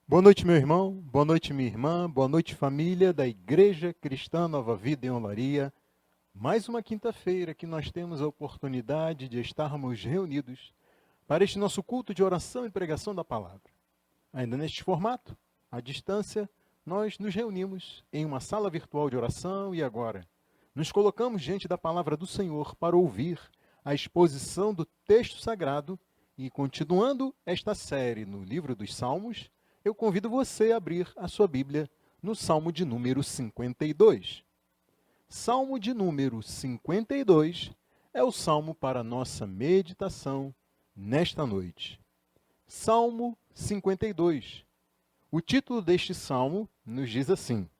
Boa noite, meu irmão. Boa noite, minha irmã. Boa noite, família da Igreja Cristã Nova Vida em Olaria. Mais uma quinta-feira que nós temos a oportunidade de estarmos reunidos para este nosso culto de oração e pregação da palavra. Ainda neste formato, à distância, nós nos reunimos em uma sala virtual de oração e agora nos colocamos diante da palavra do Senhor para ouvir a exposição do texto sagrado e, continuando esta série no livro dos Salmos, eu convido você a abrir a sua Bíblia no Salmo de número 52. Salmo de número 52 é o salmo para a nossa meditação nesta noite. Salmo 52. O título deste salmo nos diz assim: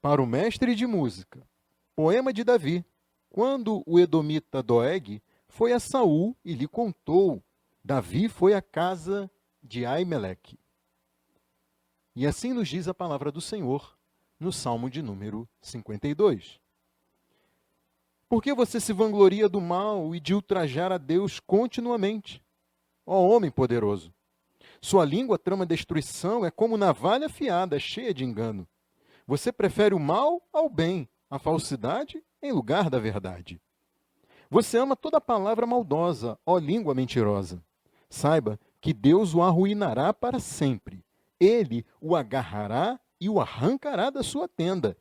Para o mestre de música, poema de Davi, quando o edomita Doeg foi a Saul e lhe contou, Davi foi à casa de Aimeleque. E assim nos diz a palavra do Senhor no Salmo de número 52. Por que você se vangloria do mal e de ultrajar a Deus continuamente? Ó homem poderoso, sua língua trama destruição, é como navalha afiada, cheia de engano. Você prefere o mal ao bem, a falsidade em lugar da verdade. Você ama toda palavra maldosa, ó língua mentirosa. Saiba que Deus o arruinará para sempre. Ele o agarrará e o arrancará da sua tenda.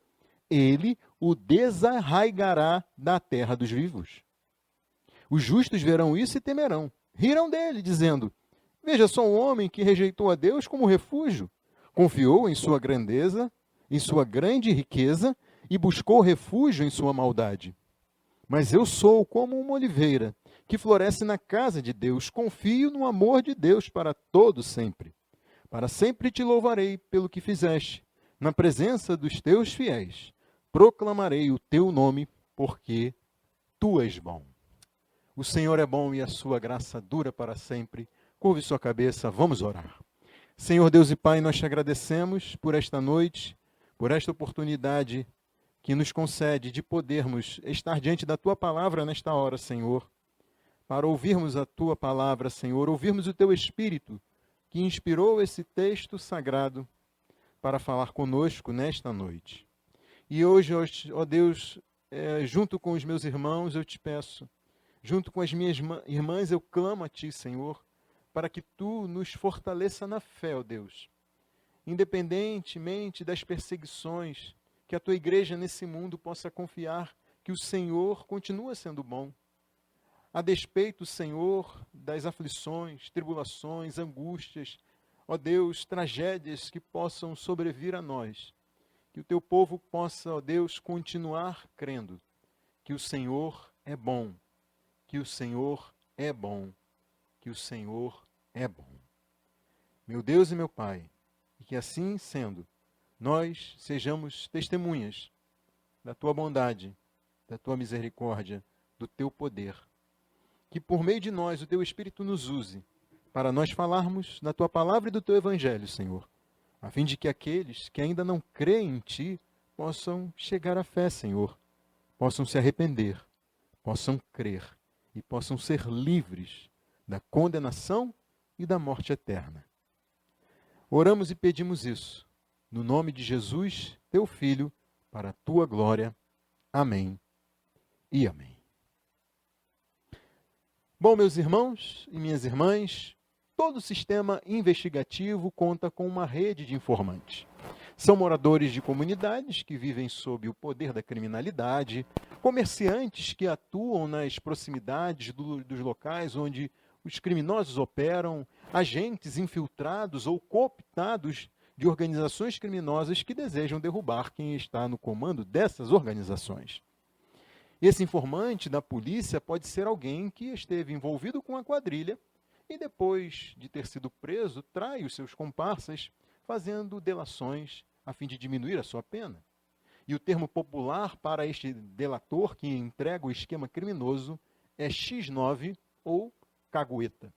Ele o desarraigará da terra dos vivos. Os justos verão isso e temerão. Rirão dele, dizendo: Veja só um homem que rejeitou a Deus como refúgio, confiou em sua grandeza, em sua grande riqueza e buscou refúgio em sua maldade. Mas eu sou como uma oliveira que floresce na casa de Deus. Confio no amor de Deus para todo sempre. Para sempre te louvarei pelo que fizeste. Na presença dos teus fiéis, proclamarei o teu nome, porque tu és bom. O Senhor é bom e a sua graça dura para sempre. Curve sua cabeça, vamos orar. Senhor Deus e Pai, nós te agradecemos por esta noite, por esta oportunidade que nos concede de podermos estar diante da tua palavra nesta hora, Senhor, para ouvirmos a tua palavra, Senhor, ouvirmos o teu Espírito que inspirou esse texto sagrado para falar conosco nesta noite. E hoje, ó Deus, junto com os meus irmãos, eu te peço, junto com as minhas irmãs, eu clamo a ti, Senhor, para que tu nos fortaleça na fé, ó Deus, independentemente das perseguições, que a tua igreja nesse mundo possa confiar que o Senhor continua sendo bom. A despeito, Senhor, das aflições, tribulações, angústias, ó Deus, tragédias que possam sobrevir a nós, que o teu povo possa, ó Deus, continuar crendo que o Senhor é bom, que o Senhor é bom, que o Senhor é bom. Meu Deus e meu Pai, e que assim sendo, nós sejamos testemunhas da tua bondade, da tua misericórdia, do teu poder. Que por meio de nós o teu Espírito nos use para nós falarmos da tua palavra e do teu evangelho, Senhor, a fim de que aqueles que ainda não creem em ti possam chegar à fé, Senhor, possam se arrepender, possam crer e possam ser livres da condenação e da morte eterna. Oramos e pedimos isso, no nome de Jesus, teu Filho, para a tua glória. Amém e amém. Bom, meus irmãos e minhas irmãs, todo sistema investigativo conta com uma rede de informantes. São moradores de comunidades que vivem sob o poder da criminalidade, comerciantes que atuam nas proximidades dos locais onde os criminosos operam, agentes infiltrados ou cooptados de organizações criminosas que desejam derrubar quem está no comando dessas organizações. Esse informante da polícia pode ser alguém que esteve envolvido com a quadrilha e depois de ter sido preso, trai os seus comparsas, fazendo delações a fim de diminuir a sua pena. E o termo popular para este delator que entrega o esquema criminoso é X9 ou cagueta.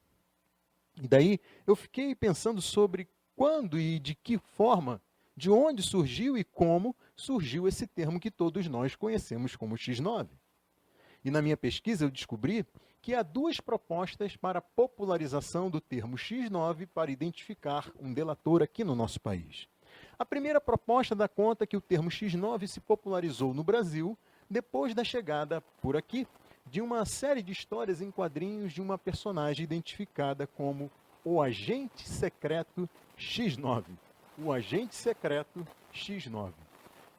E daí eu fiquei pensando sobre quando e de que forma, de onde surgiu e como surgiu esse termo que todos nós conhecemos como X9. E na minha pesquisa eu descobri que há duas propostas para a popularização do termo X9 para identificar um delator aqui no nosso país. A primeira proposta dá conta que o termo X9 se popularizou no Brasil depois da chegada por aqui de uma série de histórias em quadrinhos de uma personagem identificada como o Agente Secreto X9. O Agente Secreto X9.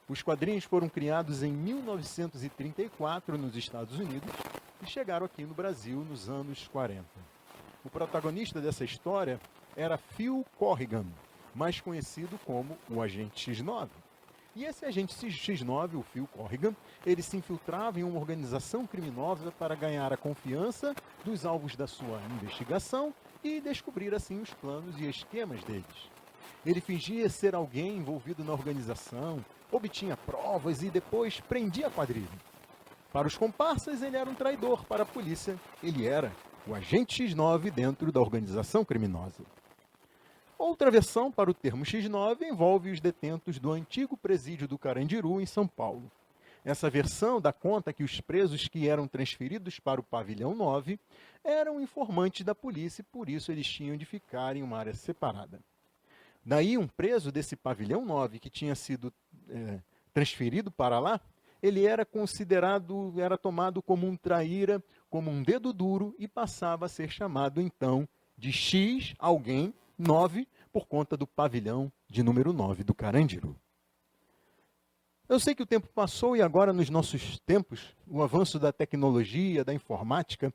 Os quadrinhos foram criados em 1934 nos Estados Unidos e chegaram aqui no Brasil nos anos 40. O protagonista dessa história era Phil Corrigan, mais conhecido como o Agente X9. E esse Agente X9, o Phil Corrigan, ele se infiltrava em uma organização criminosa para ganhar a confiança dos alvos da sua investigação e descobrir assim os planos e esquemas deles. Ele fingia ser alguém envolvido na organização, obtinha provas e depois prendia a quadrilha. Para os comparsas, ele era um traidor. Para a polícia, ele era o Agente X9 dentro da organização criminosa. Outra versão para o termo X9 envolve os detentos do antigo presídio do Carandiru, em São Paulo. Essa versão dá conta que os presos que eram transferidos para o pavilhão 9 eram informantes da polícia e por isso eles tinham de ficar em uma área separada. Daí, um preso desse pavilhão 9 que tinha sido transferido para lá, ele era considerado, era tomado como um traíra, como um dedo duro e passava a ser chamado então de X alguém 9 por conta do pavilhão de número 9 do Carandiru. Eu sei que o tempo passou e agora nos nossos tempos, o avanço da tecnologia, da informática,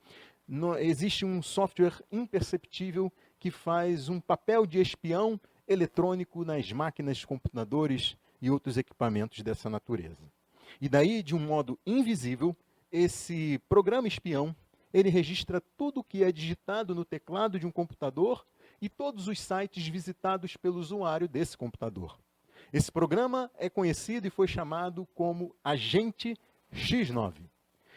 existe um software imperceptível que faz um papel de espião eletrônico nas máquinas, computadores e outros equipamentos dessa natureza. E daí, de um modo invisível, esse programa espião, ele registra tudo o que é digitado no teclado de um computador e todos os sites visitados pelo usuário desse computador. Esse programa é conhecido e foi chamado como Agente X9.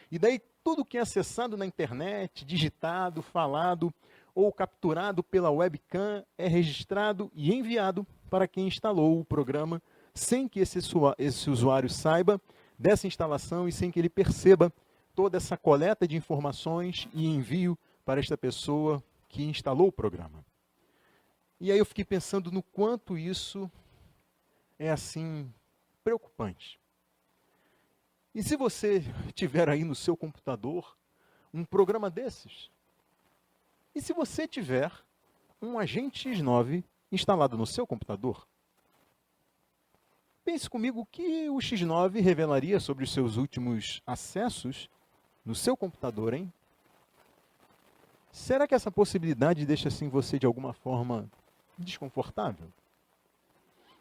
E daí tudo que é acessado na internet, digitado, falado ou capturado pela webcam é registrado e enviado para quem instalou o programa sem que esse usuário saiba dessa instalação e sem que ele perceba toda essa coleta de informações e envio para esta pessoa que instalou o programa. E aí eu fiquei pensando no quanto isso é assim preocupante. E se você tiver aí no seu computador um programa desses? E se você tiver um Agente X9 instalado no seu computador? Pense comigo o que o X9 revelaria sobre os seus últimos acessos no seu computador, hein? Será que essa possibilidade deixa assim você de alguma forma desconfortável?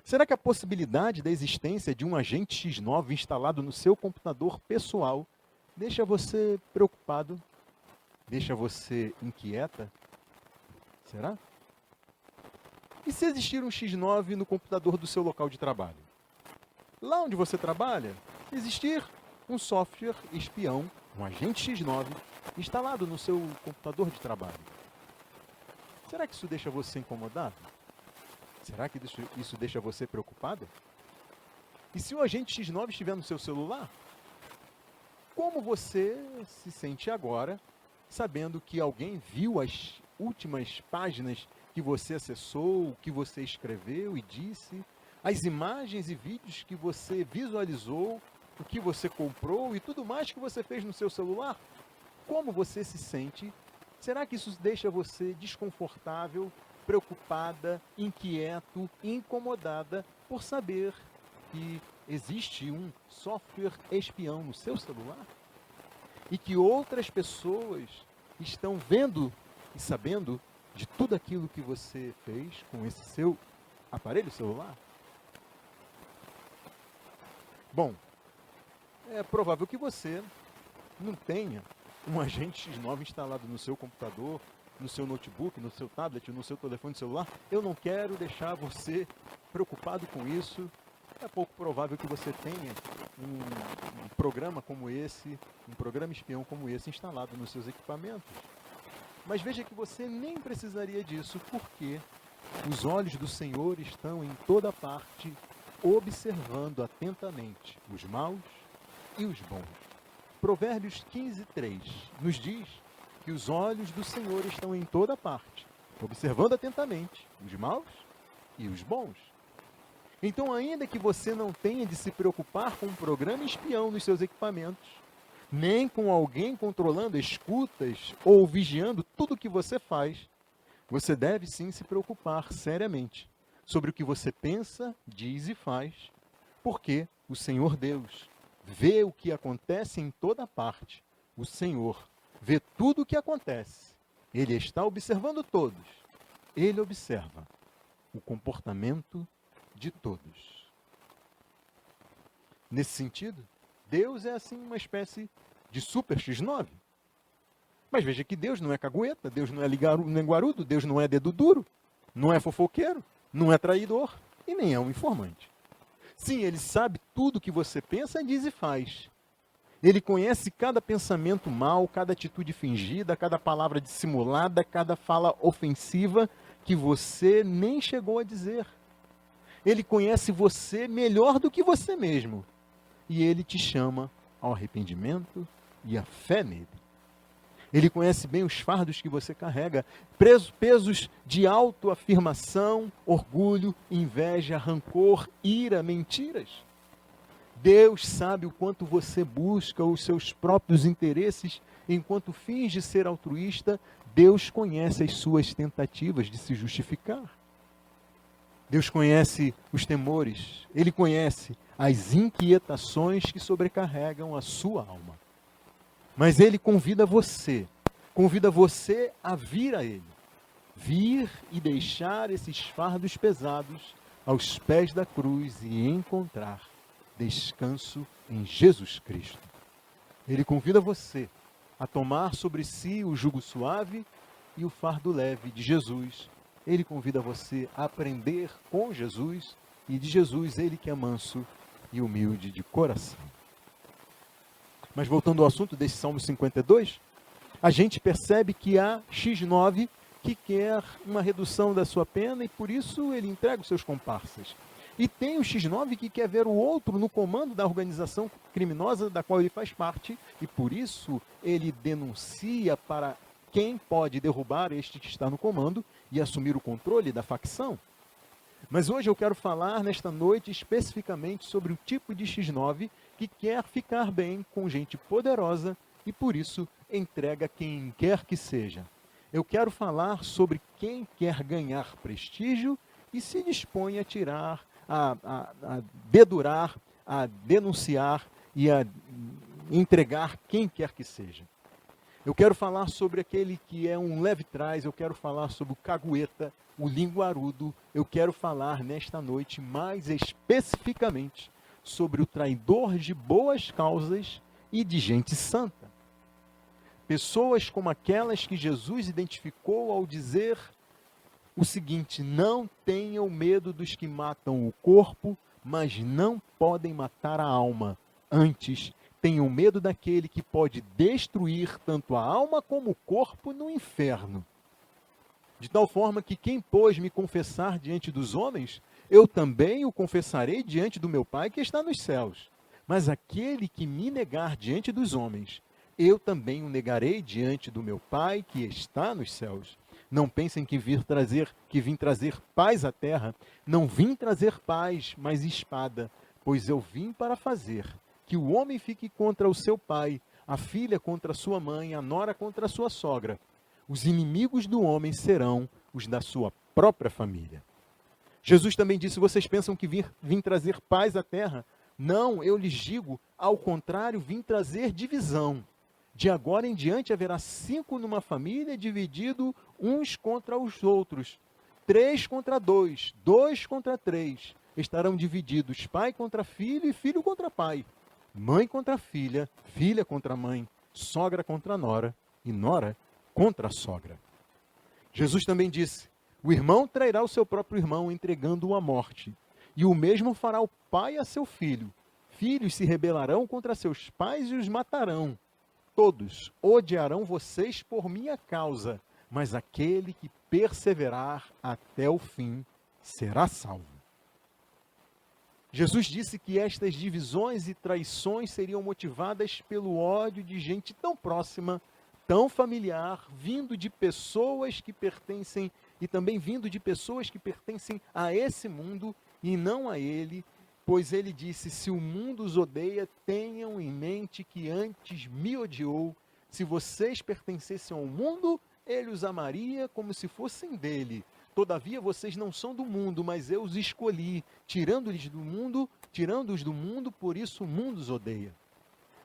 Será que a possibilidade da existência de um Agente X9 instalado no seu computador pessoal deixa você preocupado? Deixa você inquieta? Será? E se existir um X9 no computador do seu local de trabalho? Lá onde você trabalha, existir um software espião, um Agente X9, instalado no seu computador de trabalho. Será que isso deixa você incomodado? Será que isso deixa você preocupado? E se o Agente X9 estiver no seu celular? Como você se sente agora, sabendo que alguém viu as últimas páginas que você acessou, o que você escreveu e disse, as imagens e vídeos que você visualizou, o que você comprou e tudo mais que você fez no seu celular? Como você se sente? Será que isso deixa você desconfortável, preocupada, inquieto, incomodada por saber que existe um software espião no seu celular? E que outras pessoas estão vendo e sabendo de tudo aquilo que você fez com esse seu aparelho celular? Bom, é provável que você não tenha um Agente X9 instalado no seu computador, no seu notebook, no seu tablet, no seu telefone celular. Eu não quero deixar você preocupado com isso. É pouco provável que você tenha um programa como esse, um programa espião como esse instalado nos seus equipamentos. Mas veja que você nem precisaria disso, porque os olhos do Senhor estão em toda parte, observando atentamente os maus e os bons. Provérbios 15:3 nos diz que os olhos do Senhor estão em toda parte, observando atentamente os maus e os bons. Então, ainda que você não tenha de se preocupar com um programa espião nos seus equipamentos, nem com alguém controlando escutas ou vigiando tudo o que você faz, você deve sim se preocupar seriamente sobre o que você pensa, diz e faz, porque o Senhor Deus vê o que acontece em toda parte. O Senhor vê tudo o que acontece. Ele está observando todos. Ele observa o comportamento de todos. Nesse sentido, Deus é assim uma espécie de super X9. Mas veja que Deus não é cagueta, Deus não é linguarudo, Deus não é dedo duro, não é fofoqueiro, não é traidor e nem é um informante. Sim, ele sabe tudo que você pensa, diz e faz. Ele conhece cada pensamento mau, cada atitude fingida, cada palavra dissimulada, cada fala ofensiva que você nem chegou a dizer. Ele conhece você melhor do que você mesmo. E ele te chama ao arrependimento e à fé nele. Ele conhece bem os fardos que você carrega, pesos de autoafirmação, orgulho, inveja, rancor, ira, mentiras. Deus sabe o quanto você busca os seus próprios interesses enquanto finge ser altruísta. Deus conhece as suas tentativas de se justificar. Deus conhece os temores, Ele conhece as inquietações que sobrecarregam a sua alma. Mas Ele convida você a vir a Ele. Vir e deixar esses fardos pesados aos pés da cruz e encontrar descanso em Jesus Cristo. Ele convida você a tomar sobre si o jugo suave e o fardo leve de Jesus. Ele convida você a aprender com Jesus e de Jesus, Ele que é manso e humilde de coração. Mas voltando ao assunto desse Salmo 52, a gente percebe que há X9 que quer uma redução da sua pena e por isso ele entrega os seus comparsas. E tem o X9 que quer ver o outro no comando da organização criminosa da qual ele faz parte e por isso ele denuncia para quem pode derrubar este que está no comando e assumir o controle da facção. Mas hoje eu quero falar nesta noite especificamente sobre o tipo de X9 que quer ficar bem com gente poderosa e por isso entrega quem quer que seja. Eu quero falar sobre quem quer ganhar prestígio e se dispõe a tirar, a dedurar, a denunciar e a entregar quem quer que seja. Eu quero falar sobre aquele que é um leve-trás, eu quero falar sobre o cagueta, o linguarudo, eu quero falar nesta noite mais especificamente sobre o traidor de boas causas e de gente santa. Pessoas como aquelas que Jesus identificou ao dizer o seguinte: não tenham medo dos que matam o corpo, mas não podem matar a alma. Antes, tenham medo daquele que pode destruir tanto a alma como o corpo no inferno. De tal forma que quem pôs me confessar diante dos homens, eu também o confessarei diante do meu Pai que está nos céus. Mas aquele que me negar diante dos homens, eu também o negarei diante do meu Pai que está nos céus. Não pensem que vim trazer paz à terra. Não vim trazer paz, mas espada, pois eu vim para fazer que o homem fique contra o seu pai, a filha contra a sua mãe, a nora contra a sua sogra. Os inimigos do homem serão os da sua própria família. Jesus também disse: vocês pensam que vim trazer paz à terra? Não, eu lhes digo, ao contrário, vim trazer divisão. De agora em diante haverá 5 numa família, dividido uns contra os outros. 3 contra 2, 2 contra 3. Estarão divididos pai contra filho e filho contra pai. Mãe contra filha, filha contra mãe, sogra contra nora e nora contra a sogra. Jesus também disse: o irmão trairá o seu próprio irmão, entregando-o à morte. E o mesmo fará o pai a seu filho. Filhos se rebelarão contra seus pais e os matarão. Todos odiarão vocês por minha causa, mas aquele que perseverar até o fim será salvo. Jesus disse que estas divisões e traições seriam motivadas pelo ódio de gente tão próxima, tão familiar, vindo de pessoas que pertencem, e também vindo de pessoas que pertencem a esse mundo e não a ele, pois ele disse: se o mundo os odeia, tenham em mente que antes me odiou. Se vocês pertencessem ao mundo, ele os amaria como se fossem dele. Todavia vocês não são do mundo, mas eu os escolhi, tirando-os do mundo, por isso o mundo os odeia.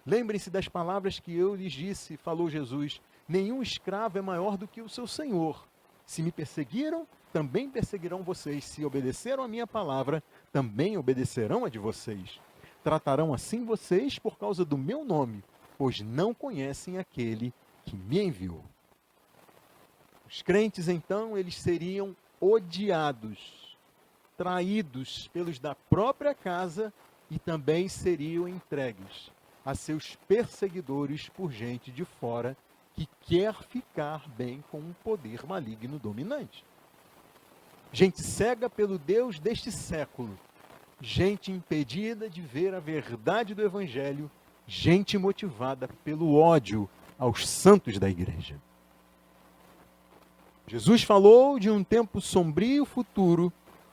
Lembrem-se das palavras que eu lhes disse, falou Jesus: nenhum escravo é maior do que o seu senhor. Se me perseguiram, também perseguirão vocês. Se obedeceram a minha palavra, também obedecerão a de vocês. Tratarão assim vocês por causa do meu nome, pois não conhecem aquele que me enviou. Os crentes, então, eles seriam odiados, traídos pelos da própria casa e também seriam entregues a seus perseguidores por gente de fora que quer ficar bem com um poder maligno dominante. Gente cega pelo Deus deste século, gente impedida de ver a verdade do Evangelho, gente motivada pelo ódio aos santos da igreja. Jesus falou de um tempo sombrio futuro,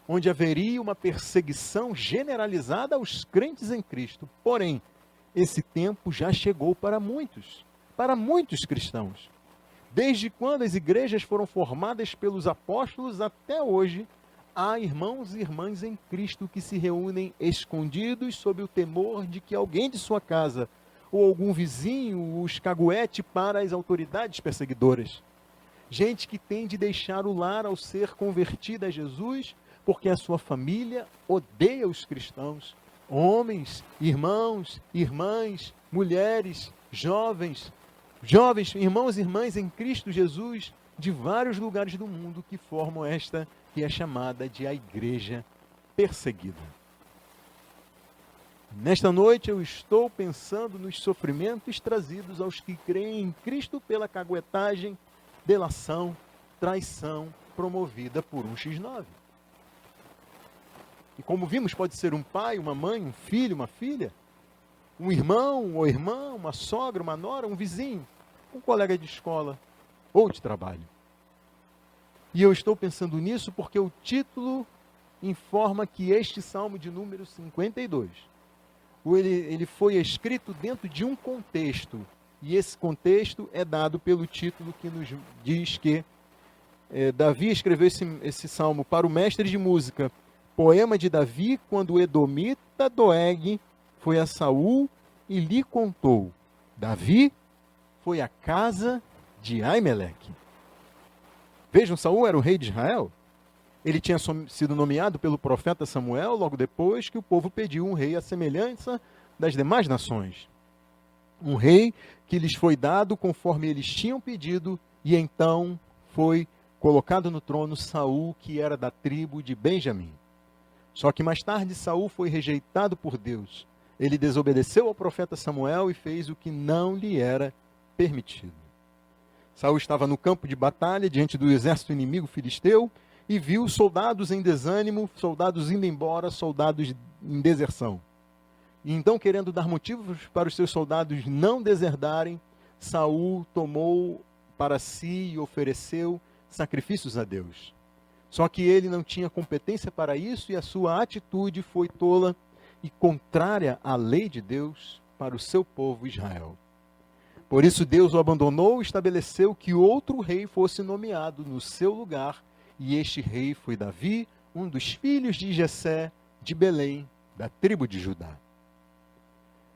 onde haveria uma perseguição generalizada aos crentes em Cristo. Porém, esse tempo já chegou para muitos cristãos. Desde quando as igrejas foram formadas pelos apóstolos até hoje, há irmãos e irmãs em Cristo que se reúnem escondidos sob o temor de que alguém de sua casa ou algum vizinho os caguete para as autoridades perseguidoras. Gente que tem de deixar o lar ao ser convertida a Jesus, porque a sua família odeia os cristãos. Homens, irmãos, irmãs, mulheres, jovens, irmãos e irmãs em Cristo Jesus, de vários lugares do mundo que formam esta que é chamada de a igreja perseguida. Nesta noite eu estou pensando nos sofrimentos trazidos aos que creem em Cristo pela caguetagem, delação, traição promovida por um X9. E como vimos, pode ser um pai, uma mãe, um filho, uma filha, um irmão ou irmã, uma sogra, uma nora, um vizinho, um colega de escola ou de trabalho. E eu estou pensando nisso porque o título informa que este Salmo de número 52, ele foi escrito dentro de um contexto, e esse contexto é dado pelo título que nos diz que Davi escreveu esse salmo para o mestre de música, poema de Davi, quando o edomita Doeg foi a Saul e lhe contou. Davi foi à casa de Aimeleque. Vejam, Saul era o rei de Israel. Ele tinha sido nomeado pelo profeta Samuel logo depois que o povo pediu um rei à semelhança das demais nações. Um rei que lhes foi dado conforme eles tinham pedido, e então foi colocado no trono Saul, que era da tribo de Benjamim. Só que mais tarde Saul foi rejeitado por Deus. Ele desobedeceu ao profeta Samuel e fez o que não lhe era permitido. Saul estava no campo de batalha diante do exército inimigo filisteu e viu soldados em desânimo, soldados indo embora, soldados em deserção. E então, querendo dar motivos para os seus soldados não deserdarem, Saul tomou para si e ofereceu sacrifícios a Deus. Só que ele não tinha competência para isso e a sua atitude foi tola e contrária à lei de Deus para o seu povo Israel. Por isso Deus o abandonou e estabeleceu que outro rei fosse nomeado no seu lugar, e este rei foi Davi, um dos filhos de Jessé, de Belém, da tribo de Judá.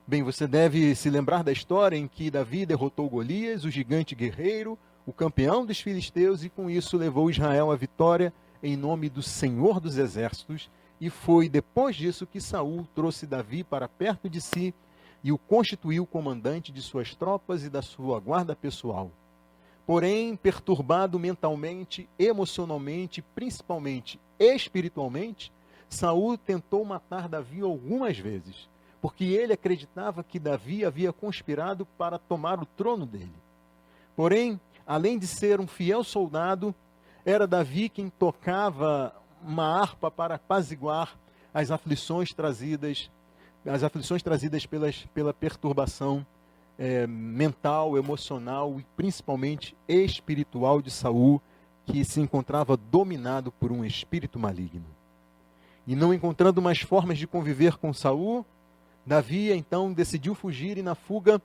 Bem, você deve se lembrar da história em que Davi derrotou Golias, o gigante guerreiro, o campeão dos filisteus, e com isso levou Israel à vitória em nome do Senhor dos Exércitos, e foi depois disso que Saul trouxe Davi para perto de si e o constituiu comandante de suas tropas e da sua guarda pessoal. Porém, perturbado mentalmente, emocionalmente, principalmente espiritualmente, Saul tentou matar Davi algumas vezes, porque ele acreditava que Davi havia conspirado para tomar o trono dele. Porém, além de ser um fiel soldado, era Davi quem tocava uma harpa para apaziguar as aflições trazidas pela perturbação mental, emocional e principalmente espiritual de Saul, que se encontrava dominado por um espírito maligno. E não encontrando mais formas de conviver com Saul, Davi então decidiu fugir e na fuga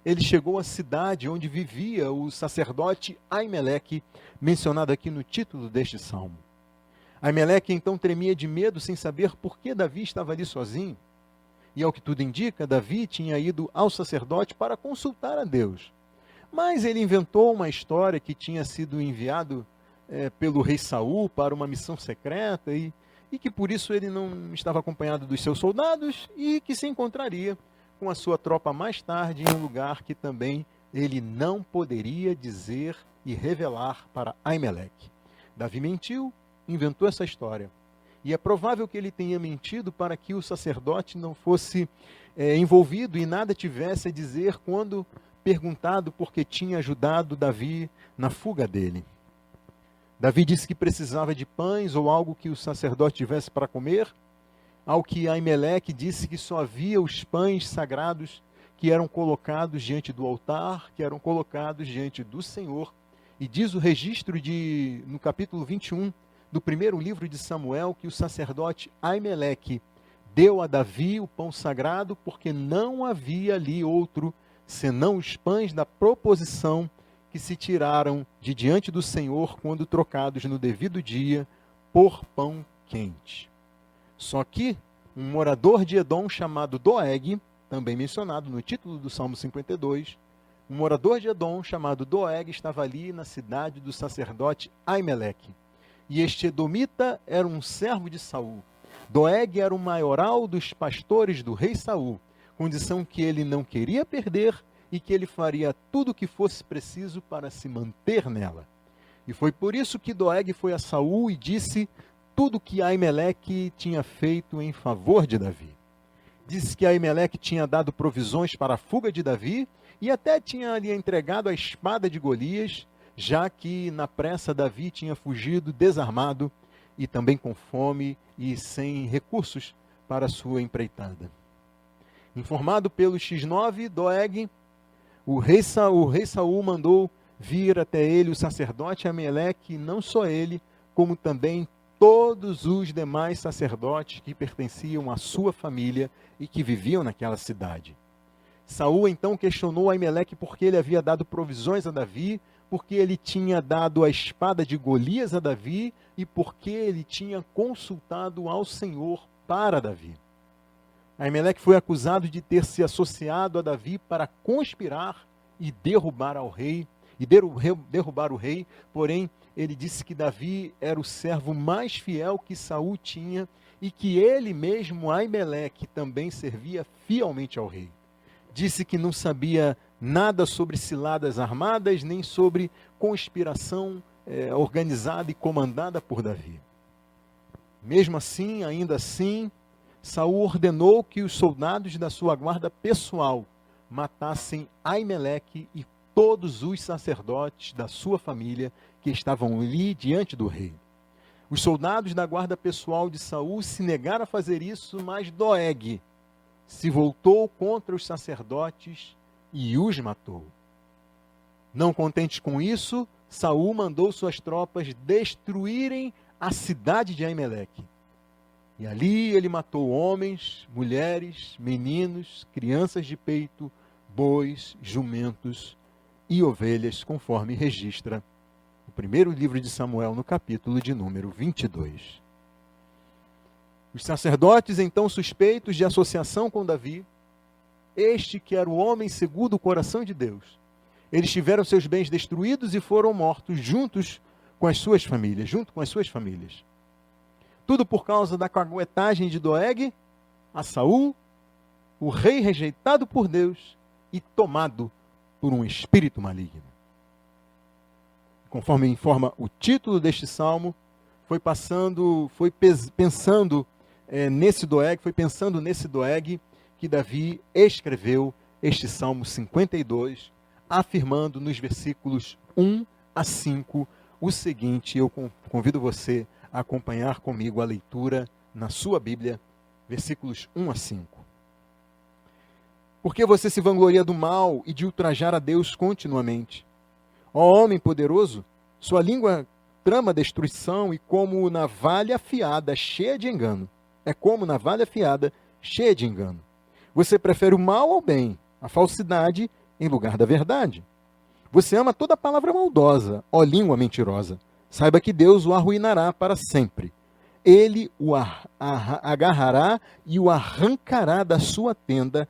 ele chegou à cidade onde vivia o sacerdote Aimeleque, mencionado aqui no título deste salmo. Aimeleque então tremia de medo sem saber por que Davi estava ali sozinho. E ao que tudo indica, Davi tinha ido ao sacerdote para consultar a Deus. Mas ele inventou uma história que tinha sido enviado pelo rei Saul para uma missão secreta e que por isso ele não estava acompanhado dos seus soldados e que se encontraria com a sua tropa mais tarde em um lugar que também ele não poderia dizer e revelar para Aimeleque. Davi mentiu, inventou essa história. E é provável que ele tenha mentido para que o sacerdote não fosse envolvido e nada tivesse a dizer quando perguntado por que tinha ajudado Davi na fuga dele. Davi disse que precisava de pães ou algo que o sacerdote tivesse para comer, ao que Aimeleque disse que só havia os pães sagrados que eram colocados diante do altar, que eram colocados diante do Senhor. E diz o registro no capítulo 21 do primeiro livro de Samuel, que o sacerdote Aimeleque deu a Davi o pão sagrado, porque não havia ali outro, senão os pães da proposição que se tiraram de diante do Senhor quando trocados no devido dia por pão quente. Só que um morador de Edom chamado Doeg, também mencionado no título do Salmo 52, um morador de Edom chamado Doeg estava ali na cidade do sacerdote Aimeleque. E este edomita era um servo de Saul. Doeg era o maioral dos pastores do rei Saul, condição que ele não queria perder e que ele faria tudo o que fosse preciso para se manter nela. E foi por isso que Doeg foi a Saul e disse tudo o que Aimeleque tinha feito em favor de Davi. Disse que Aimeleque tinha dado provisões para a fuga de Davi e até tinha lhe entregado a espada de Golias, já que na pressa Davi tinha fugido desarmado e também com fome e sem recursos para a sua empreitada. Informado pelo X9, Doeg, o rei Saul mandou vir até ele o sacerdote Aimeleque, e não só ele, como também todos os demais sacerdotes que pertenciam à sua família e que viviam naquela cidade. Saul então questionou Aimeleque porque ele havia dado provisões a Davi, porque ele tinha dado a espada de Golias a Davi e porque ele tinha consultado ao Senhor para Davi. Aimeleque foi acusado de ter se associado a Davi para conspirar e derrubar o rei, porém ele disse que Davi era o servo mais fiel que Saul tinha e que ele mesmo, Aimeleque, também servia fielmente ao rei. Disse que não sabia nada sobre ciladas armadas, nem sobre conspiração organizada e comandada por Davi. Mesmo assim, ainda assim, Saul ordenou que os soldados da sua guarda pessoal matassem Aimeleque e todos os sacerdotes da sua família que estavam ali diante do rei. Os soldados da guarda pessoal de Saul se negaram a fazer isso, mas Doeg se voltou contra os sacerdotes e os matou. Não contente com isso, Saul mandou suas tropas destruírem a cidade de Aimeleque. E ali ele matou homens, mulheres, meninos, crianças de peito, bois, jumentos e ovelhas, conforme registra o primeiro livro de Samuel, no capítulo de número 22. Os sacerdotes, então suspeitos de associação com Davi, este que era o homem segundo o coração de Deus, eles tiveram seus bens destruídos e foram mortos junto com as suas famílias. Tudo por causa da caguetagem de Doeg a Saul, o rei rejeitado por Deus e tomado por um espírito maligno. Conforme informa o título deste salmo, foi pensando nesse Doeg que Davi escreveu este Salmo 52, afirmando nos versículos 1 a 5 o seguinte. Eu convido você a acompanhar comigo a leitura na sua Bíblia, versículos 1 a 5. Porque você se vangloria do mal e de ultrajar a Deus continuamente? Ó homem poderoso, sua língua trama destruição e como navalha afiada, cheia de engano. É como navalha afiada, cheia de engano. Você prefere o mal ao bem, a falsidade em lugar da verdade. Você ama toda palavra maldosa, ó língua mentirosa. Saiba que Deus o arruinará para sempre. Ele o agarrará e o arrancará da sua tenda.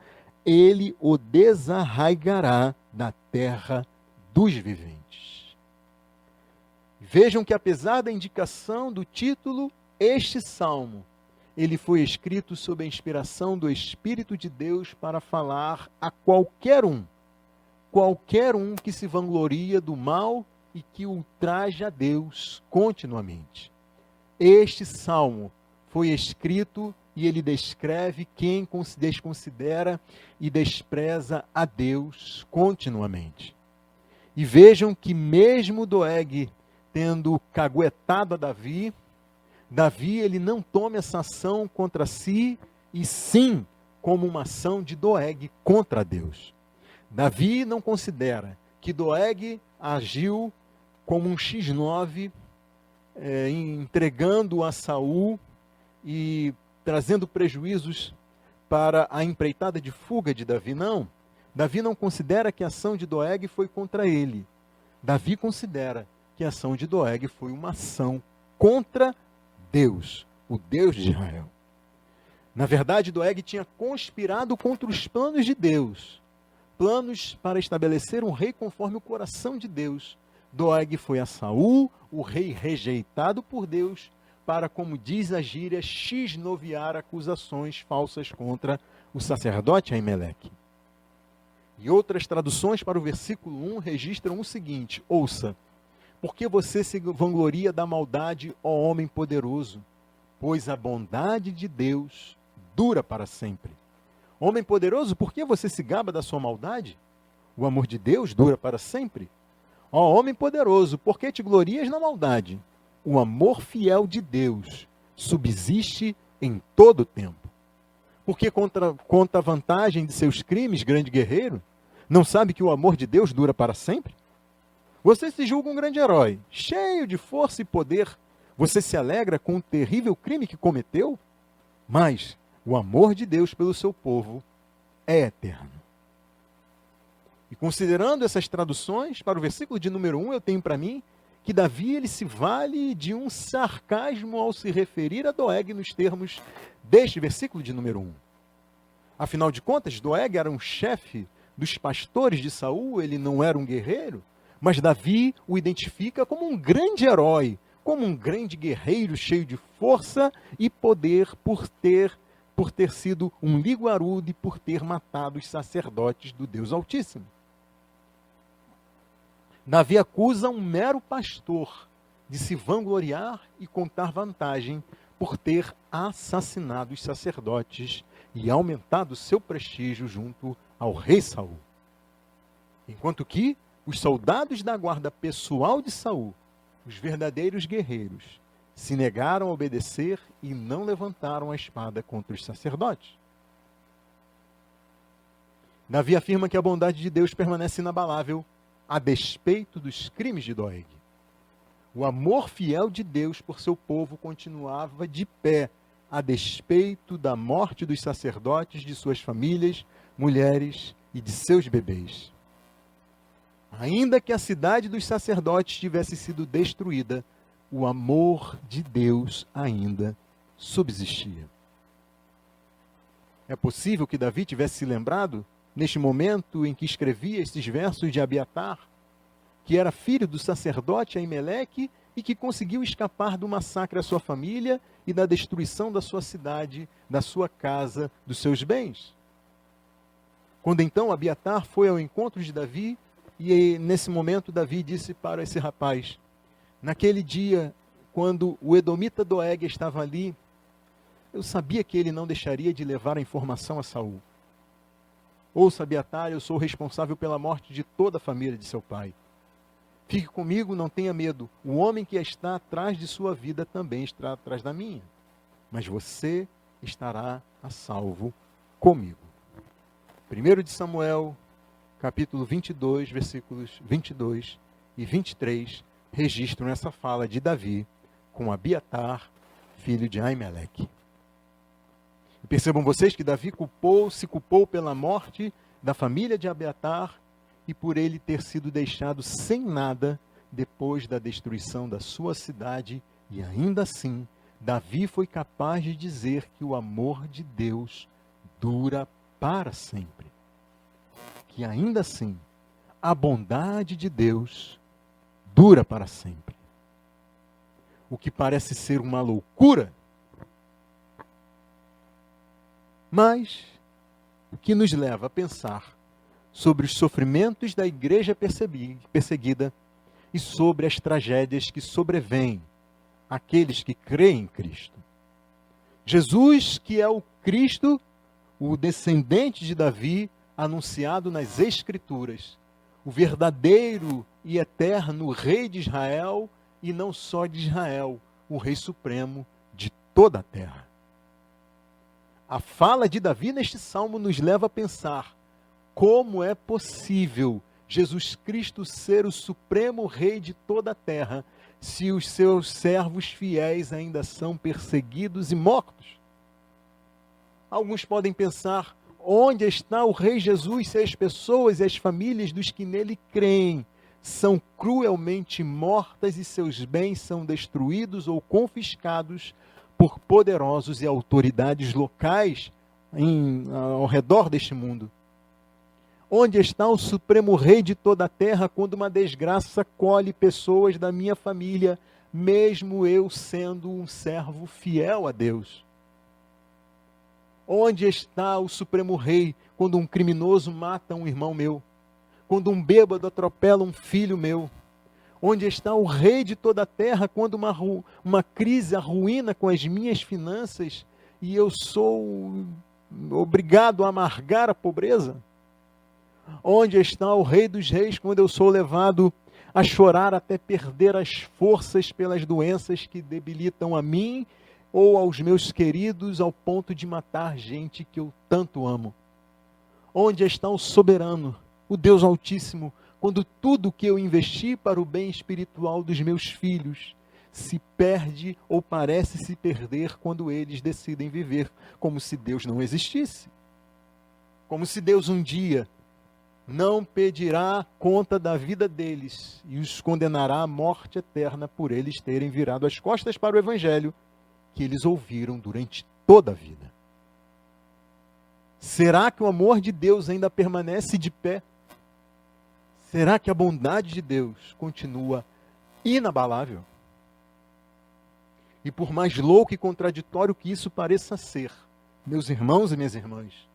Ele o desarraigará da terra dos viventes. Vejam que, apesar da indicação do título, este salmo, ele foi escrito sob a inspiração do Espírito de Deus para falar a qualquer um que se vangloria do mal e que ultraja a Deus continuamente. Este salmo foi escrito e ele descreve quem desconsidera e despreza a Deus continuamente. E vejam que mesmo Doeg tendo caguetado a Davi, ele não toma essa ação contra si, e sim como uma ação de Doeg contra Deus. Davi não considera que Doeg agiu como um X9, entregando a Saul e trazendo prejuízos para a empreitada de fuga de Davi. Não. Davi não considera que a ação de Doeg foi contra ele. Davi considera que a ação de Doeg foi uma ação contra Deus, o Deus de Israel. Na verdade, Doeg tinha conspirado contra os planos de Deus, planos para estabelecer um rei conforme o coração de Deus. Doeg foi a Saul, o rei rejeitado por Deus, para, como diz a gíria, x-noviar acusações falsas contra o sacerdote Aimeleque. E outras traduções para o versículo 1 registram o seguinte: ouça, porque você se vangloria da maldade, ó homem poderoso, pois a bondade de Deus dura para sempre. Homem poderoso, por que você se gaba da sua maldade? O amor de Deus dura para sempre. Ó homem poderoso, por que te glorias na maldade? O amor fiel de Deus subsiste em todo o tempo. Porque conta a vantagem de seus crimes, grande guerreiro? Não sabe que o amor de Deus dura para sempre? Você se julga um grande herói, cheio de força e poder. Você se alegra com o terrível crime que cometeu? Mas o amor de Deus pelo seu povo é eterno. E considerando essas traduções, para o versículo de número 1, eu tenho para mim que Davi ele se vale de um sarcasmo ao se referir a Doeg nos termos deste versículo de número 1. Afinal de contas, Doeg era um chefe dos pastores de Saul, ele não era um guerreiro, mas Davi o identifica como um grande herói, como um grande guerreiro cheio de força e poder por ter sido um liguarudo e por ter matado os sacerdotes do Deus Altíssimo. Davi acusa um mero pastor de se vangloriar e contar vantagem por ter assassinado os sacerdotes e aumentado seu prestígio junto ao rei Saul. Enquanto que os soldados da guarda pessoal de Saul, os verdadeiros guerreiros, se negaram a obedecer e não levantaram a espada contra os sacerdotes. Davi afirma que a bondade de Deus permanece inabalável a despeito dos crimes de Doeg. O amor fiel de Deus por seu povo continuava de pé, a despeito da morte dos sacerdotes, de suas famílias, mulheres e de seus bebês. Ainda que a cidade dos sacerdotes tivesse sido destruída, o amor de Deus ainda subsistia. É possível que Davi tivesse se lembrado, neste momento em que escrevia esses versos de Abiatar, que era filho do sacerdote Aimeleque e que conseguiu escapar do massacre à sua família e da destruição da sua cidade, da sua casa, dos seus bens. Quando então Abiatar foi ao encontro de Davi, e nesse momento Davi disse para esse rapaz: naquele dia, quando o edomita Doeg estava ali, eu sabia que ele não deixaria de levar a informação a Saul. Ouça, Abiatar, eu sou responsável pela morte de toda a família de seu pai. Fique comigo, não tenha medo. O homem que está atrás de sua vida também está atrás da minha. Mas você estará a salvo comigo. 1 de Samuel, capítulo 22, versículos 22 e 23, registram essa fala de Davi com Abiatar, filho de Aimeleque. Percebam vocês que Davi se culpou pela morte da família de Abiatar e por ele ter sido deixado sem nada depois da destruição da sua cidade, e ainda assim, Davi foi capaz de dizer que o amor de Deus dura para sempre. Que ainda assim, a bondade de Deus dura para sempre. O que parece ser uma loucura, mas o que nos leva a pensar sobre os sofrimentos da igreja perseguida e sobre as tragédias que sobrevêm àqueles que creem em Cristo. Jesus, que é o Cristo, o descendente de Davi, anunciado nas Escrituras, o verdadeiro e eterno Rei de Israel, e não só de Israel, o Rei Supremo de toda a terra. A fala de Davi neste salmo nos leva a pensar como é possível Jesus Cristo ser o supremo Rei de toda a terra, se os seus servos fiéis ainda são perseguidos e mortos. Alguns podem pensar, onde está o Rei Jesus se as pessoas e as famílias dos que nele creem são cruelmente mortas e seus bens são destruídos ou confiscados por poderosos e autoridades locais ao redor deste mundo? Onde está o Supremo Rei de toda a terra quando uma desgraça colhe pessoas da minha família, mesmo eu sendo um servo fiel a Deus? Onde está o Supremo Rei quando um criminoso mata um irmão meu? Quando um bêbado atropela um filho meu? Onde está o Rei de toda a terra quando uma crise arruína com as minhas finanças e eu sou obrigado a amargar a pobreza? Onde está o Rei dos Reis quando eu sou levado a chorar até perder as forças pelas doenças que debilitam a mim ou aos meus queridos ao ponto de matar gente que eu tanto amo? Onde está o soberano, o Deus Altíssimo, quando tudo que eu investi para o bem espiritual dos meus filhos se perde ou parece se perder quando eles decidem viver como se Deus não existisse? Como se Deus um dia não pedirá conta da vida deles e os condenará à morte eterna por eles terem virado as costas para o Evangelho que eles ouviram durante toda a vida. Será que o amor de Deus ainda permanece de pé? Será que a bondade de Deus continua inabalável? E por mais louco e contraditório que isso pareça ser, meus irmãos e minhas irmãs,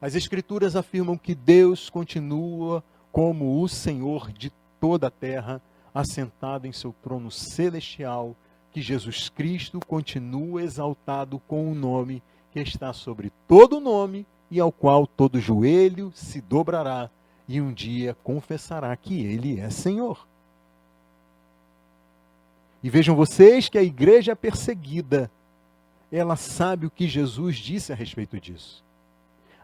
as Escrituras afirmam que Deus continua como o Senhor de toda a terra, assentado em seu trono celestial, que Jesus Cristo continua exaltado com o nome que está sobre todo nome e ao qual todo joelho se dobrará e um dia confessará que Ele é Senhor. E vejam vocês que a igreja perseguida, ela sabe o que Jesus disse a respeito disso.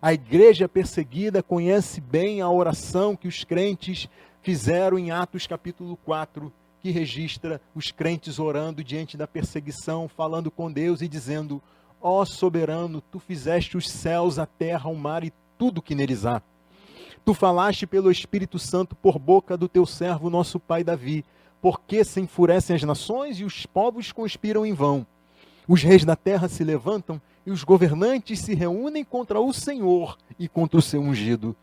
A igreja perseguida conhece bem a oração que os crentes fizeram em Atos capítulo 4, que registra os crentes orando diante da perseguição, falando com Deus e dizendo: ó soberano, tu fizeste os céus, a terra, o mar e tudo que neles há. Tu falaste pelo Espírito Santo por boca do teu servo, nosso pai Davi, porque se enfurecem as nações e os povos conspiram em vão. Os reis da terra se levantam e os governantes se reúnem contra o Senhor e contra o seu ungido.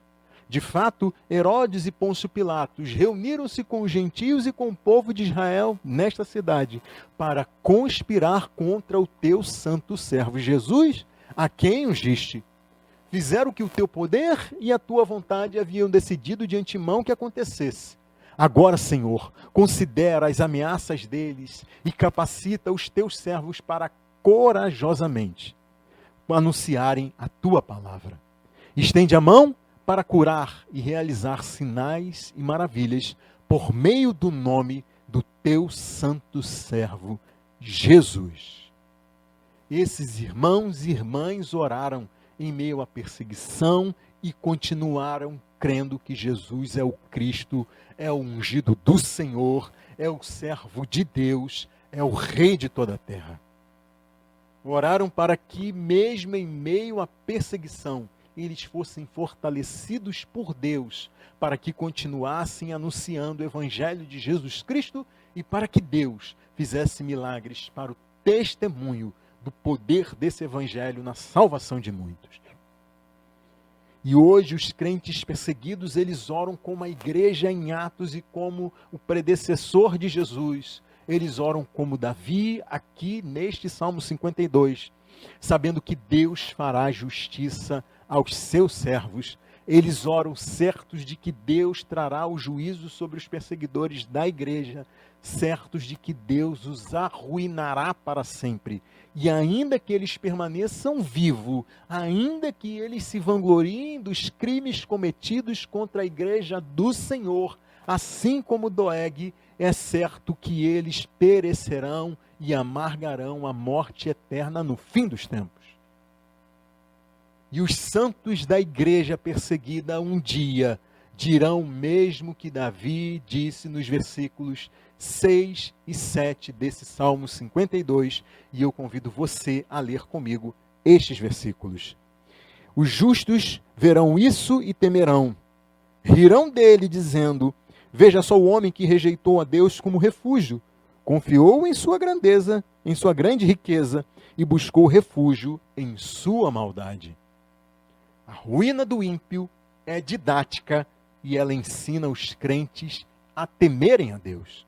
De fato, Herodes e Pôncio Pilatos reuniram-se com os gentios e com o povo de Israel nesta cidade para conspirar contra o teu santo servo Jesus, a quem ungiste. Fizeram o que o teu poder e a tua vontade haviam decidido de antemão que acontecesse. Agora, Senhor, considera as ameaças deles e capacita os teus servos para corajosamente anunciarem a tua palavra. Estende a mão para curar e realizar sinais e maravilhas por meio do nome do teu santo servo, Jesus. Esses irmãos e irmãs oraram em meio à perseguição e continuaram crendo que Jesus é o Cristo, é o ungido do Senhor, é o servo de Deus, é o Rei de toda a terra. Oraram para que, mesmo em meio à perseguição, eles fossem fortalecidos por Deus, para que continuassem anunciando o Evangelho de Jesus Cristo e para que Deus fizesse milagres para o testemunho do poder desse Evangelho na salvação de muitos. E hoje os crentes perseguidos, eles oram como a igreja em Atos e como o predecessor de Jesus. Eles oram como Davi aqui neste Salmo 52, sabendo que Deus fará justiça aos seus servos. Eles oram certos de que Deus trará o juízo sobre os perseguidores da igreja, certos de que Deus os arruinará para sempre. E ainda que eles permaneçam vivos, ainda que eles se vangloriem dos crimes cometidos contra a igreja do Senhor, assim como Doeg, é certo que eles perecerão e amargarão a morte eterna no fim dos tempos. E os santos da igreja perseguida um dia dirão o mesmo que Davi disse nos versículos 6 e 7 desse Salmo 52, e eu convido você a ler comigo estes versículos. Os justos verão isso e temerão, rirão dele, dizendo: veja só o homem que rejeitou a Deus como refúgio, confiou em sua grandeza, em sua grande riqueza, e buscou refúgio em sua maldade. A ruína do ímpio é didática e ela ensina os crentes a temerem a Deus.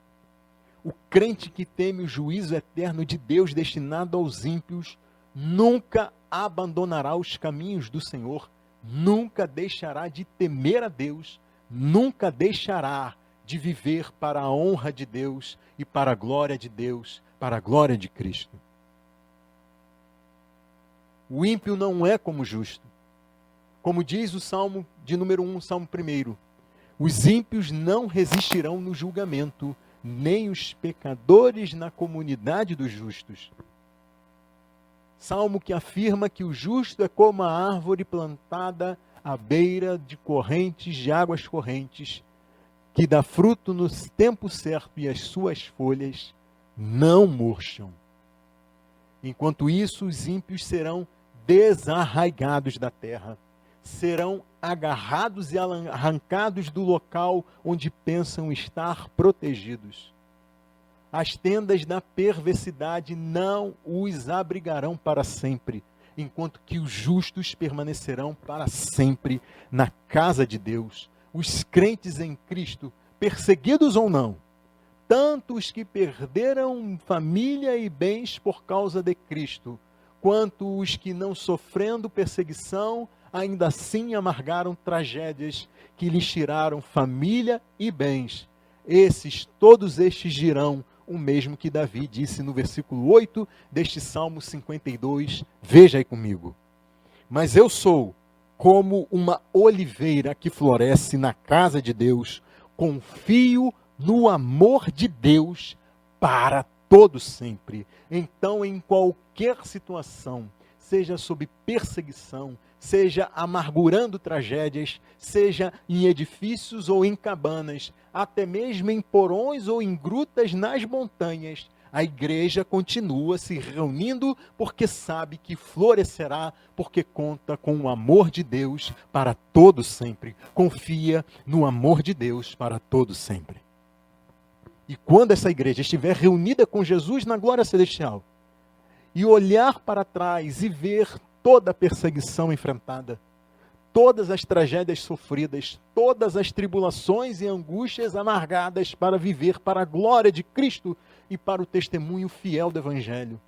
O crente que teme o juízo eterno de Deus destinado aos ímpios nunca abandonará os caminhos do Senhor, nunca deixará de temer a Deus, nunca deixará de viver para a honra de Deus e para a glória de Deus, para a glória de Cristo. O ímpio não é como o justo. Como diz o Salmo de número 1, Salmo 1, os ímpios não resistirão no julgamento, nem os pecadores na comunidade dos justos. Salmo que afirma que o justo é como a árvore plantada à beira de correntes de águas correntes, que dá fruto no tempo certo e as suas folhas não murcham. Enquanto isso, os ímpios serão desarraigados da terra, serão agarrados e arrancados do local onde pensam estar protegidos. As tendas da perversidade não os abrigarão para sempre, enquanto que os justos permanecerão para sempre na casa de Deus. Os crentes em Cristo, perseguidos ou não, tanto os que perderam família e bens por causa de Cristo, quanto os que não sofrendo perseguição, ainda assim amargaram tragédias que lhes tiraram família e bens. Todos estes dirão o mesmo que Davi disse no versículo 8 deste Salmo 52. Veja aí comigo. Mas eu sou como uma oliveira que floresce na casa de Deus, confio no amor de Deus para todo sempre. Então, em qualquer situação, seja sob perseguição, seja amargurando tragédias, seja em edifícios ou em cabanas, até mesmo em porões ou em grutas nas montanhas, a igreja continua se reunindo porque sabe que florescerá, porque conta com o amor de Deus para todo sempre. Confia no amor de Deus para todo sempre. E quando essa igreja estiver reunida com Jesus na glória celestial, e olhar para trás e ver toda a perseguição enfrentada, todas as tragédias sofridas, todas as tribulações e angústias amargadas para viver para a glória de Cristo e para o testemunho fiel do Evangelho.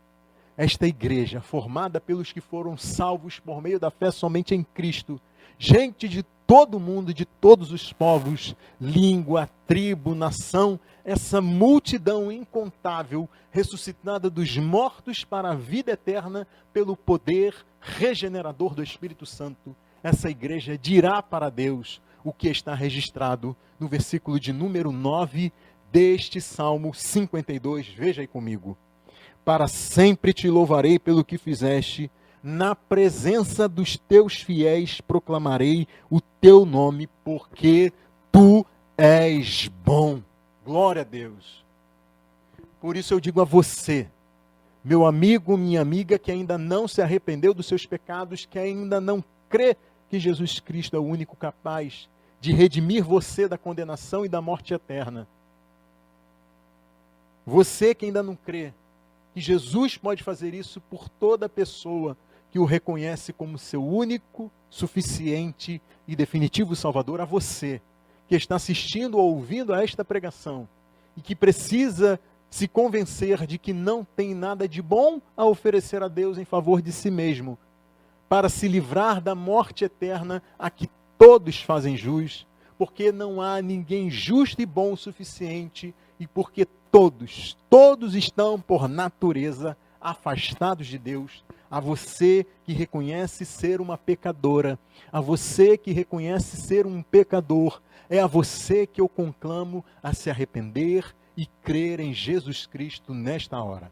Esta igreja, formada pelos que foram salvos por meio da fé somente em Cristo, gente de todo mundo, de todos os povos, língua, tribo, nação, essa multidão incontável, ressuscitada dos mortos para a vida eterna pelo poder regenerador do Espírito Santo, essa igreja dirá para Deus o que está registrado no versículo de número 9 deste Salmo 52. Veja aí comigo. Para sempre te louvarei pelo que fizeste, na presença dos teus fiéis proclamarei o teu nome, porque tu és bom. Glória a Deus. Por isso eu digo a você, meu amigo, minha amiga, que ainda não se arrependeu dos seus pecados, que ainda não crê que Jesus Cristo é o único capaz de redimir você da condenação e da morte eterna. Você que ainda não crê que Jesus pode fazer isso por toda pessoa que o reconhece como seu único, suficiente e definitivo Salvador, a você que está assistindo ou ouvindo a esta pregação e que precisa se convencer de que não tem nada de bom a oferecer a Deus em favor de si mesmo, para se livrar da morte eterna a que todos fazem jus, porque não há ninguém justo e bom o suficiente e porque todos estão por natureza afastados de Deus. A você que reconhece ser uma pecadora, a você que reconhece ser um pecador, é a você que eu conclamo a se arrepender e crer em Jesus Cristo nesta hora.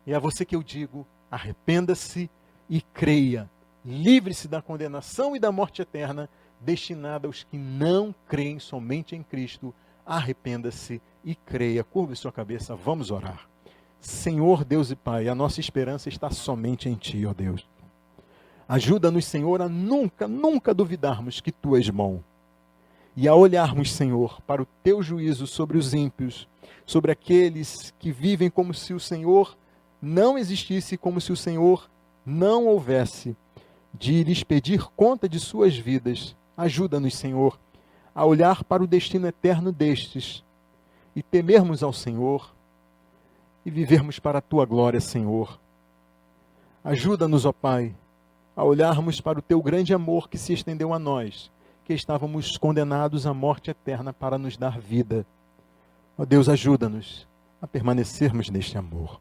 É a você que eu digo, arrependa-se e creia. Livre-se da condenação e da morte eterna, destinada aos que não creem somente em Cristo. Arrependa-se e creia. Curve sua cabeça, vamos orar. Senhor Deus e Pai, a nossa esperança está somente em Ti, ó Deus. Ajuda-nos, Senhor, a nunca duvidarmos que Tu és bom. E a olharmos, Senhor, para o Teu juízo sobre os ímpios, sobre aqueles que vivem como se o Senhor não existisse, como se o Senhor não houvesse, de lhes pedir conta de suas vidas. Ajuda-nos, Senhor, a olhar para o destino eterno destes e temermos ao Senhor e vivermos para a Tua glória, Senhor. Ajuda-nos, ó Pai, a olharmos para o Teu grande amor que se estendeu a nós, que estávamos condenados à morte eterna para nos dar vida. Ó Deus, ajuda-nos a permanecermos neste amor.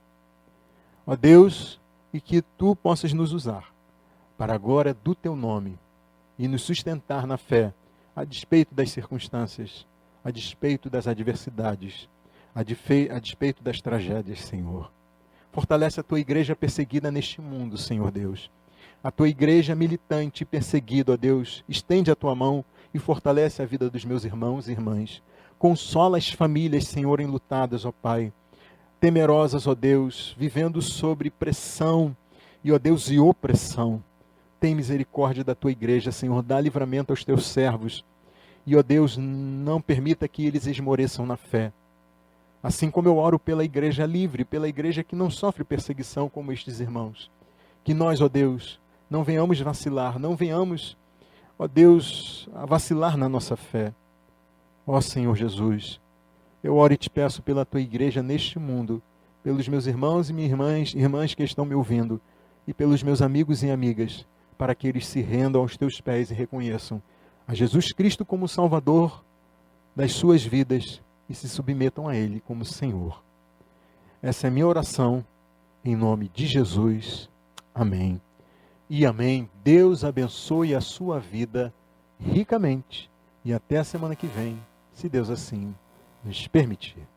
Ó Deus, e que Tu possas nos usar para a glória do Teu nome e nos sustentar na fé, a despeito das circunstâncias, a despeito das adversidades, a despeito das tragédias, Senhor. Fortalece a Tua igreja perseguida neste mundo, Senhor Deus. A Tua igreja militante e perseguida, ó Deus, estende a Tua mão e fortalece a vida dos meus irmãos e irmãs. Consola as famílias, Senhor, enlutadas, ó Pai, temerosas, ó Deus, vivendo sob pressão e, ó Deus, e opressão. Tem misericórdia da Tua igreja, Senhor, dá livramento aos Teus servos e, ó Deus, não permita que eles esmoreçam na fé. Assim como eu oro pela igreja livre, pela igreja que não sofre perseguição como estes irmãos. Que nós, ó Deus, não venhamos vacilar, não venhamos, ó Deus, a vacilar na nossa fé. Ó Senhor Jesus, eu oro e te peço pela Tua igreja neste mundo, pelos meus irmãos e minhas irmãs que estão me ouvindo, e pelos meus amigos e amigas, para que eles se rendam aos Teus pés e reconheçam a Jesus Cristo como Salvador das suas vidas e se submetam a Ele como Senhor. Essa é a minha oração, em nome de Jesus. Amém. E amém. Deus abençoe a sua vida ricamente. E até a semana que vem, se Deus assim nos permitir.